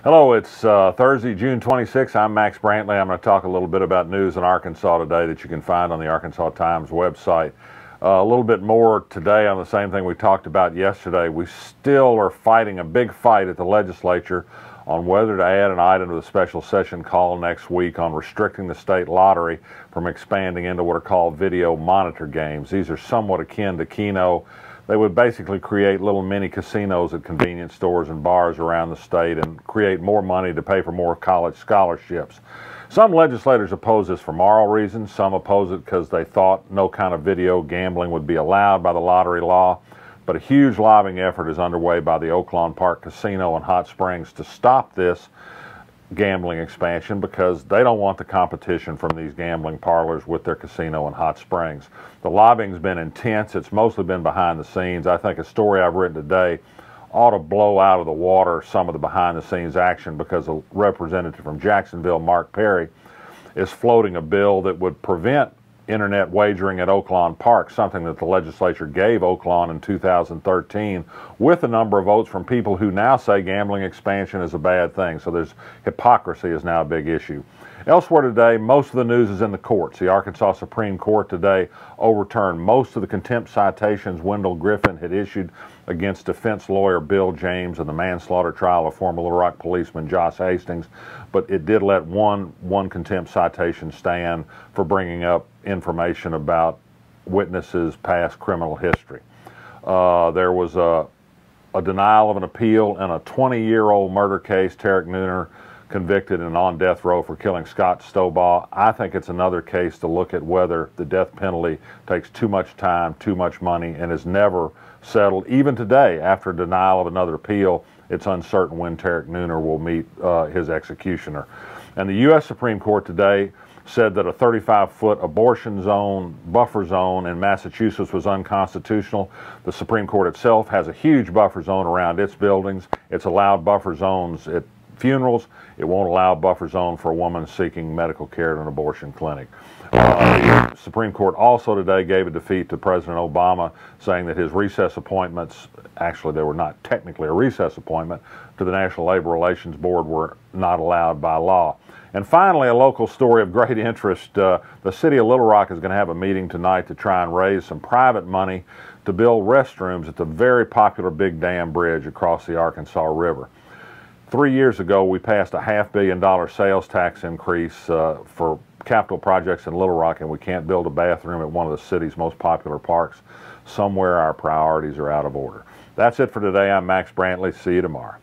Hello, it's Thursday, June 26th. I'm Max Brantley. I'm going to talk a little bit about news in Arkansas today that you can find on the Arkansas Times website. A little bit more today on the same thing we talked about yesterday. We still are fighting a big fight at the legislature on whether to add an item to the special session call next week on restricting the state lottery from expanding into what are called video monitor games. These are somewhat akin to Keno. They would basically create little mini casinos at convenience stores and bars around the state and create more money to pay for more college scholarships. Some legislators oppose this for moral reasons. Some oppose it because they thought no kind of video gambling would be allowed by the lottery law. But a huge lobbying effort is underway by the Oaklawn Park Casino in Hot Springs to stop this gambling expansion because they don't want the competition from these gambling parlors with their casino in Hot Springs. The lobbying's been intense. It's mostly been behind the scenes. I think a story I've written today ought to blow out of the water some of the behind the scenes action because a representative from Jacksonville, Mark Perry, is floating a bill that would prevent internet wagering at Oaklawn Park, something that the legislature gave Oaklawn in 2013 with a number of votes from people who now say gambling expansion is a bad thing. So there's hypocrisy is now a big issue. Elsewhere today, most of the news is in the courts. The Arkansas Supreme Court today overturned most of the contempt citations Wendell Griffin had issued against defense lawyer Bill James in the manslaughter trial of former Little Rock policeman Josh Hastings, but it did let one contempt citation stand for bringing up information about witnesses' past criminal history. There was a denial of an appeal in a 20-year-old murder case. Tarek Nooner convicted and on death row for killing Scott Stobaugh. I think it's another case to look at whether the death penalty takes too much time, too much money, and is never settled. Even today, after denial of another appeal, it's uncertain when Tarek Nooner will meet his executioner. And the U.S. Supreme Court today said that a 35-foot abortion zone, buffer zone in Massachusetts was unconstitutional. The Supreme Court itself has a huge buffer zone around its buildings. It's allowed buffer zones at funerals. It won't allow a buffer zone for a woman seeking medical care at an abortion clinic. The Supreme Court also today gave a defeat to President Obama, saying that his recess appointments, actually they were not technically a recess appointment, to the National Labor Relations Board were not allowed by law. And finally, a local story of great interest. The city of Little Rock is going to have a meeting tonight to try and raise some private money to build restrooms at the very popular Big Dam Bridge across the Arkansas River. 3 years ago, we passed a $500 million sales tax increase for capital projects in Little Rock, and we can't build a bathroom at one of the city's most popular parks. Somewhere our priorities are out of order. That's it for today. I'm Max Brantley. See you tomorrow.